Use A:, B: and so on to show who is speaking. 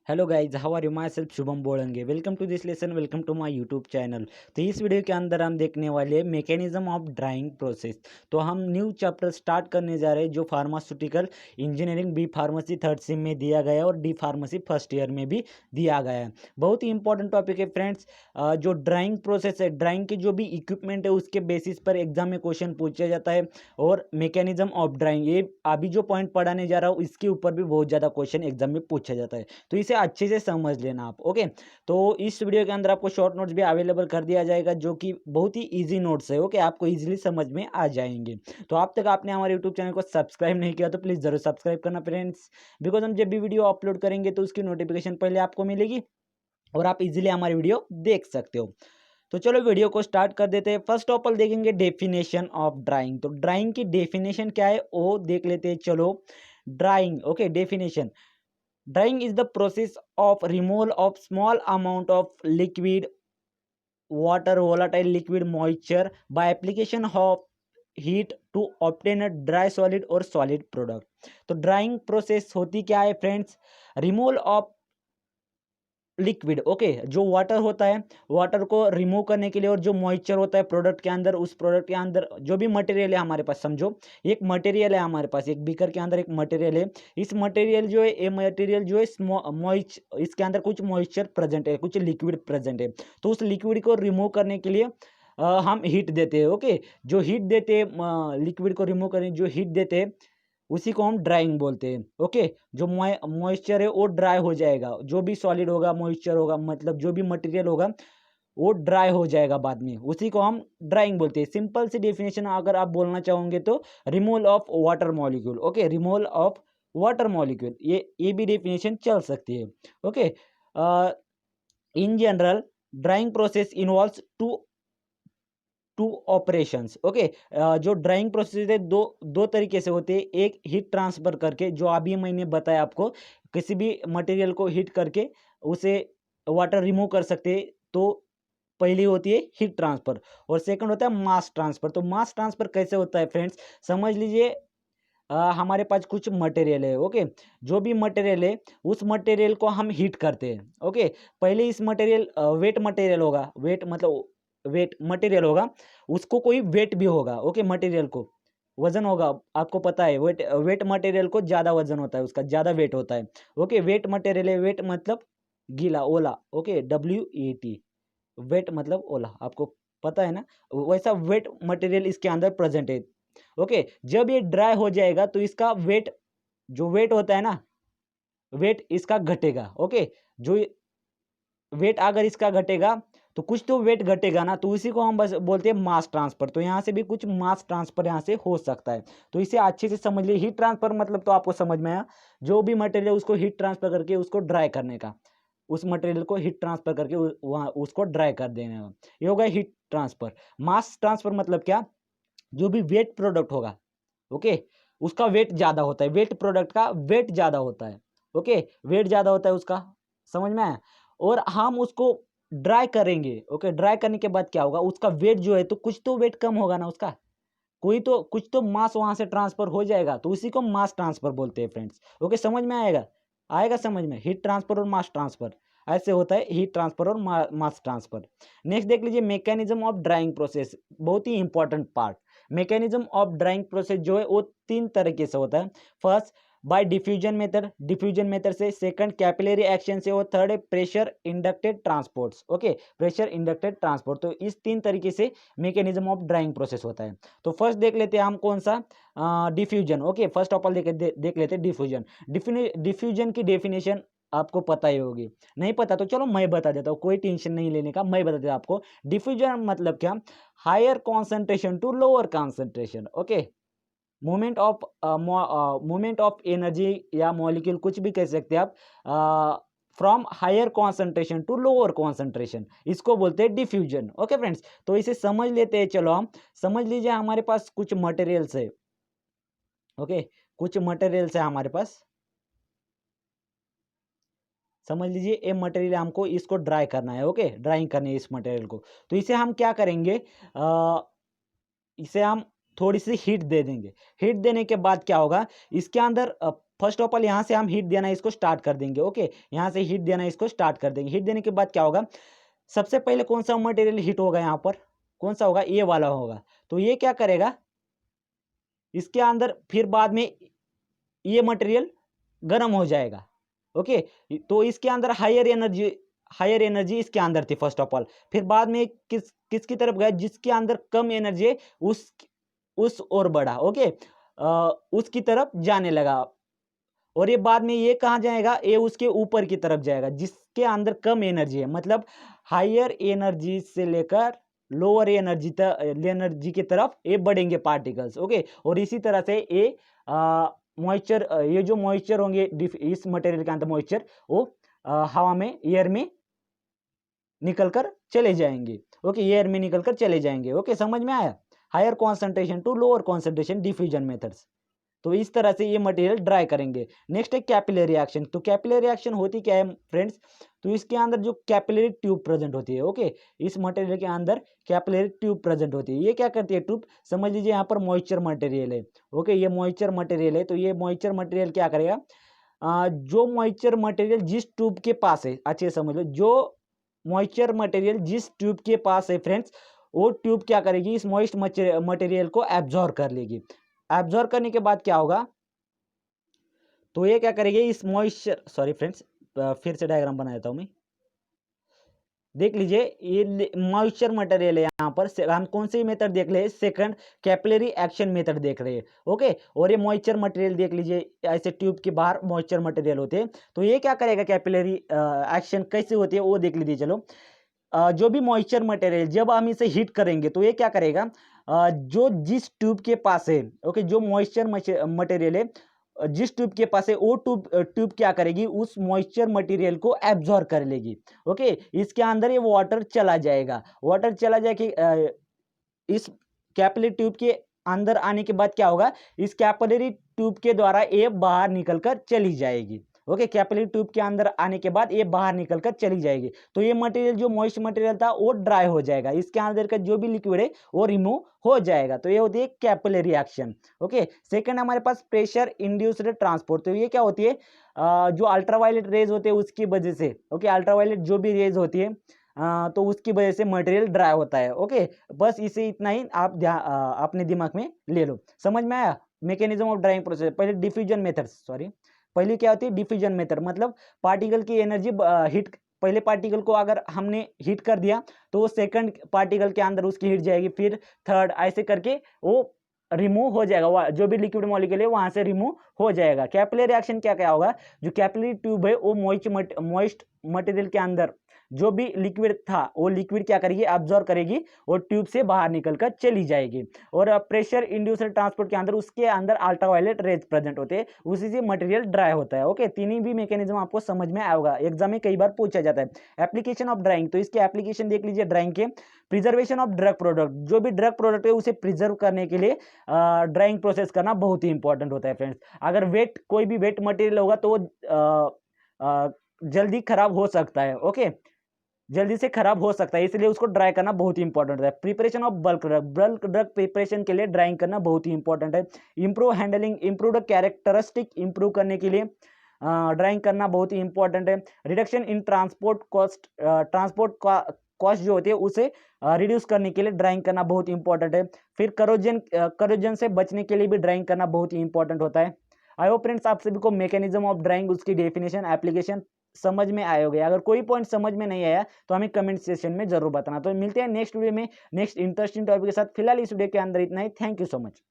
A: Hello guys, how are you? My self Shubham बोलेंगे। Welcome to this lesson, welcome to my YouTube channel. तो इस video के अंदर हम देखने वाले मैकेनिज्म ऑफ ड्राइंग प्रोसेस। तो हम न्यू चैप्टर स्टार्ट करने जा रहे हैं जो pharmaceutical engineering B pharmacy third sem में दिया गया है और डी फार्मेसी फर्स्ट ईयर में भी दिया गया है। बहुत ही इंपॉर्टेंट टॉपिक है फ्रेंड्स। जो ड्राइंग प्रोसेस है, ड्राइंग के जो भी इक्विपमेंट है उसके बेसिस पर एग्जाम में क्वेश्चन पूछा जाता है। और मैकेनिज्म ऑफ ड्राइंग, ये अभी जो पॉइंट पढ़ाने जा रहा हूँ इसके ऊपर भी बहुत ज़्यादा क्वेश्चन एग्जाम में पूछा जाता है, तो इसे अच्छे से समझ लेना आप। ओके, तो इस वीडियो के अंदर आपको शॉर्ट नोट्स भी अवेलेबल कर दिया जाएगा जो कि बहुत ही इजी नोट्स है। ओके, आपको इजीली समझ में आ जाएंगे। तो अब तक आपने हमारे यूट्यूब चैनल को सब्सक्राइब नहीं किया तो प्लीज़ ज़रूर सब्सक्राइब करना फ्रेंड्स, बिकॉज हम जब भी वीडियो अपलोड करेंगे तो उसकी नोटिफिकेशन पहले आपको मिलेगी और आप इजीली हमारी वीडियो देख सकते हो। तो चलो वीडियो को स्टार्ट कर देते हैं। फर्स्ट ऑफ ऑल देखेंगे डेफिनेशन ऑफ ड्राइंग। तो ड्राइंग की डेफिनेशन क्या है वो देख लेते हैं। चलो, drawing, okay, definition. Drying is the process of removal of small amount of liquid, water, volatile liquid, moisture by application of heat to obtain a dry solid or solid product। तो drawing process होती क्या है friends? Removal of liquid, okay, जो water होता है, water को remove करने के लिए, और जो मॉइस्चर होता है प्रोडक्ट के अंदर, उस प्रोडक्ट के अंदर जो भी मटेरियल है हमारे पास, समझो एक मटेरियल है हमारे पास, एक बीकर के अंदर एक मटेरियल है। इस मटेरियल जो है, ये मटेरियल जो है मॉइच इसके अंदर कुछ मॉइस्चर प्रेजेंट है, कुछ लिक्विड प्रेजेंट है। तो उस लिक्विड को रिमूव करने के लिए हम हीट देते हैं। ओके, जो हीट देते हैं लिक्विड को रिमूव करने, जो हीट देते हैं उसी को हम ड्राइंग बोलते हैं। ओके, जो मॉइस्चर है वो ड्राई हो जाएगा, जो भी सॉलिड होगा, मॉइस्चर होगा, मतलब जो भी मटेरियल होगा वो ड्राई हो जाएगा बाद में, उसी को हम ड्राइंग बोलते हैं। सिंपल सी डेफिनेशन अगर आप बोलना चाहोगे तो removal of water molecule. Okay, removal of water molecule, ये भी डेफिनेशन चल सकती है। Okay, in general drying process involves two operations. Okay, जो ड्राइंग प्रोसेस है दो दो तरीके से होते हैं। एक हीट ट्रांसफर करके, जो अभी मैंने बताया आपको, किसी भी मटेरियल को हीट करके उसे वाटर रिमूव कर सकते हैं, तो पहली होती है हीट ट्रांसफर। और सेकंड होता है मास ट्रांसफर। तो मास ट्रांसफर कैसे होता है फ्रेंड्स? समझ लीजिए हमारे पास कुछ मटेरियल है। ओके, जो भी मटेरियल है उस मटेरियल को हम हीट करते हैं। ओके, पहले इस मटेरियल वेट मटेरियल होगा, वेट मतलब वेट मटेरियल होगा, उसको कोई वेट भी होगा। ओके, मटेरियल को वजन होगा, आपको पता है वेट वेट मटेरियल को ज़्यादा वजन होता है, उसका ज़्यादा वेट होता है। ओके, वेट मटेरियल है, वेट मतलब गीला, ओला। ओके, WET, वेट मतलब ओला, आपको पता है ना। वैसा वेट मटेरियल इसके अंदर प्रेजेंट है। ओके, जब ये ड्राई हो जाएगा तो इसका वेट, जो वेट होता है ना, वेट इसका घटेगा। ओके, जो वेट अगर इसका घटेगा तो कुछ तो वेट घटेगा ना, तो उसी को हम बस बोलते हैं मास ट्रांसफर। तो यहाँ से भी कुछ मास ट्रांसफर यहाँ से हो सकता है। तो इसे अच्छे से समझ लिए। हीट ट्रांसफर मतलब तो आपको समझ में आया, जो भी मटेरियल उसको हीट ट्रांसफर करके उसको ड्राई करने का, उस मटेरियल को हीट ट्रांसफर करके वहाँ उसको ड्राई कर देने का, ये होगा हीट ट्रांसफर। मास ट्रांसफर मतलब क्या? जो भी वेट प्रोडक्ट होगा, ओके, उसका वेट ज़्यादा होता है, वेट प्रोडक्ट का वेट ज़्यादा होता है। ओके, वेट ज़्यादा होता है उसका, समझ में आया? और हम उसको ड्राई करेंगे। ओके, ड्राई करने के बाद क्या होगा, उसका वेट जो है, तो कुछ तो वेट कम होगा ना उसका, कोई तो कुछ तो मास वहां से ट्रांसफर हो जाएगा, तो उसी को मास ट्रांसफर बोलते हैं फ्रेंड्स। ओके, समझ में आएगा? आएगा समझ में? हीट ट्रांसफर और मास ट्रांसफर ऐसे होता है, हीट ट्रांसफर और मास ट्रांसफर। नेक्स्ट देख लीजिए मैकेनिज्म ऑफ ड्राइंग प्रोसेस, बहुत ही important part. Mechanism of drawing process जो है वो तीन तरीके से होता है। First by diffusion method, diffusion method से, सेकंड कैपिलरी एक्शन से, और थर्ड है pressure inducted transports. Okay, pressure inducted transport. तो इस तीन तरीके से मैकेनिज्म ऑफ ड्राइंग प्रोसेस होता है। तो फर्स्ट देख लेते हैं हम कौन सा, diffusion. Okay, first of all देख लेते हैं डिफ्यूजन। डिफ्यूजन की डेफिनेशन आपको पता ही होगी, नहीं पता तो चलो मैं बता देता हूँ, कोई टेंशन नहीं लेने का, मैं बता देता हूँ आपको। डिफ्यूजन मतलब क्या? Higher concentration to lower concentration. Okay, movement of energy या मॉलिक्यूल, कुछ भी कह सकते हैं आप, from higher concentration to lower concentration, इसको बोलते हैं डिफ्यूजन। ओके फ्रेंड्स, तो इसे समझ लेते हैं। चलो हम समझ लीजिए, हमारे पास कुछ मटेरियल्स है। ओके, कुछ मटेरियल्स है हमारे पास, समझ लीजिए ये मटेरियल हमको इसको ड्राई करना है। ओके, ड्राइंग करनी है इस मटेरियल को। तो इसे हम क्या करेंगे, इसे हम थोड़ी सी हीट दे देंगे। हीट देने के बाद क्या होगा, इसके अंदर फर्स्ट ऑफ ऑल यहाँ से हम हीट देना इसको स्टार्ट कर देंगे। ओके, यहाँ से हीट देना इसको स्टार्ट कर देंगे। हीट देने के बाद क्या होगा, सबसे पहले कौन सा मटेरियल हीट होगा, यहाँ पर कौन सा होगा, ये वाला होगा। तो ये क्या करेगा, इसके अंदर फिर बाद में ये मटेरियल गर्म हो जाएगा। ओके, तो इसके अंदर हायर एनर्जी इसके अंदर थी फर्स्ट ऑफ ऑल। फिर बाद में किसकी तरफ गया, जिसके अंदर कम एनर्जी है उस और बढ़ा। ओके, उसकी तरफ जाने लगा। और ये बाद में ये कहाँ जाएगा, ये उसके ऊपर की तरफ जाएगा जिसके अंदर कम एनर्जी है। मतलब हायर एनर्जी से लेकर लोअर एनर्जी की तरफ ये बढ़ेंगे पार्टिकल्स। ओके, और इसी तरह से ये मॉइस्चर, ये जो मॉइस्चर होंगे इस मटेरियल के अंदर मॉइस्चर, वो हवा में, एयर में निकलकर चले जाएंगे। ओके, एयर में निकलकर चले जाएंगे। ओके, समझ में आया। Higher concentration to lower concentration diffusion methods. तो इस तरह से ये मटेरियल ड्राई करेंगे। नेक्स्ट है कैपिलरी रिएक्शन। तो कैपिलरी रिएक्शन होती क्या है फ्रेंड्स, तो इसके अंदर जो कैपिलरी ट्यूब प्रेजेंट होती है। ओके, इस मटेरियल के अंदर कैपिलरी ट्यूब प्रेजेंट होती है। ये क्या करती है ट्यूब, समझ लीजिए यहाँ पर मॉइस्चर मटेरियल है। ओके, ये मॉइस्चर मटेरियल है। तो ये मॉइस्चर मटेरियल क्या करेगा, जो मॉइस्चर मटेरियल जिस ट्यूब के पास है, अच्छे समझ लो, जो मॉइस्चर मटेरियल जिस ट्यूब के पास है फ्रेंड्स, वो ट्यूब क्या करेगी, इस मॉइस्ट मटेरियल को एब्जॉर्ब कर लेगी। एब्जॉर्ब करने के बाद क्या होगा, तो ये क्या करेगी, इस मॉइस्चर, सॉरी फ्रेंड्स, फिर से डायग्राम बना देता हूं मैं। देख लीजिए, ये मॉइस्चर मटेरियल है। यहाँ पर हम कौन सी मेथड देख रहे हैं, सेकंड कैपिलरी एक्शन मेथड देख रहे हैं। ओके, और ये मॉइस्चर मटेरियल देख लीजिए, ऐसे ट्यूब के बाहर मॉइस्चर मटेरियल होते हैं। तो ये क्या करेगा, कैपिलरी एक्शन कैसे होती है वो देख लीजिए। चलो, जो भी मॉइस्चर मटेरियल जब हम इसे हीट करेंगे तो ये क्या करेगा, जो जिस ट्यूब के पास है, ओके, जो मॉइस्चर मटेरियल है जिस ट्यूब के पास है, वो ट्यूब क्या करेगी, उस मॉइस्चर मटेरियल को एब्जॉर्ब कर लेगी। ओके, इसके अंदर ये वाटर चला जाएगा। वाटर चला जाएगा इस कैपिलरी ट्यूब के अंदर आने के बाद क्या होगा, इस कैपिलरी ट्यूब के द्वारा ये बाहर निकलकर चली जाएगी। ओके, कैपिलरी ट्यूब के अंदर आने के बाद ये बाहर निकलकर चली जाएगी। तो ये मटेरियल जो मॉइस्ट मटेरियल था वो ड्राई हो जाएगा, इसके अंदर का जो भी लिक्विड है वो रिमूव हो जाएगा। तो ये होती है कैपिलरी एक्शन। ओके, सेकंड हमारे पास प्रेशर इंड्यूस्ड ट्रांसपोर्ट। तो ये क्या होती है, जो अल्ट्रावायलेट रेज होते हैं उसकी वजह से, ओके, अल्ट्रावायलेट जो भी रेज होती है तो उसकी वजह से मटेरियल ड्राई होता है। ओके, बस इसे इतना ही आप अपने दिमाग में ले लो। समझ में आया मैकेनिज्म ऑफ ड्राइंग प्रोसेस। पहले डिफ्यूजन मेथड, सॉरी, पहले क्या होती है डिफ्यूजन मेथड, मतलब पार्टिकल की एनर्जी हीट, पहले पार्टिकल को अगर हमने हीट कर दिया तो वो सेकंड पार्टिकल के अंदर उसकी हीट जाएगी, फिर थर्ड, ऐसे करके वो रिमूव हो जाएगा, जो भी लिक्विड मॉलिक्यूल है वहां से रिमूव हो जाएगा। कैपिलरी रिएक्शन क्या क्या होगा, जो कैपिलरी ट्यूब है वो मॉइस्ट मटेरियल के अंदर जो भी लिक्विड था वो लिक्विड क्या करेगी, अब्जॉर्ब करेगी और ट्यूब से बाहर निकलकर चली जाएगी। और प्रेशर इंड्यूस्ड ट्रांसपोर्ट के अंदर उसके अंदर अल्ट्रावायलेट रेज प्रेजेंट होते हैं, उसी से मटेरियल ड्राई होता है। ओके, तीनों भी मैकेनिज्म आपको समझ में आएगा, एग्जाम में कई बार पूछा जाता है। एप्लीकेशन ऑफ ड्राइंग, तो इसके एप्लीकेशन देख लीजिए ड्राइंग के। प्रिजर्वेशन ऑफ ड्रग प्रोडक्ट, जो भी ड्रग प्रोडक्ट है उसे प्रिजर्व करने के लिए ड्राइंग प्रोसेस करना बहुत ही इंपॉर्टेंट होता है फ्रेंड्स। अगर वेट, कोई भी वेट मटेरियल होगा तो जल्दी खराब हो सकता है। ओके, जल्दी से खराब हो सकता है, इसलिए उसको ड्राई करना बहुत ही इंपॉर्टेंट है। Preparation of bulk drug preparation के लिए ड्राइंग करना बहुत ही इंपॉर्टेंट है। Improve handling, improve characteristic improve करने के लिए ड्राइंग करना बहुत ही इंपॉर्टेंट है। Reduction in transport cost, transport cost जो होती है उसे रिड्यूस करने के लिए ड्राइंग करना बहुत इंपॉर्टेंट है। फिर करोजन से बचने के लिए भी ड्राइंग करना बहुत ही इंपॉर्टेंट होता है। आई होप फ्रेंड्स आप सभी को मैकेनिज्म ऑफ ड्राइंग, उसकी डेफिनेशन, एप्लीकेशन समझ में आए होंगे। अगर कोई पॉइंट समझ में नहीं आया तो हमें कमेंट सेक्शन में जरूर बताना। तो मिलते हैं नेक्स्ट वीडियो में नेक्स्ट इंटरेस्टिंग टॉपिक के साथ। फिलहाल इस वीडियो के अंदर इतना ही। Thank you so much.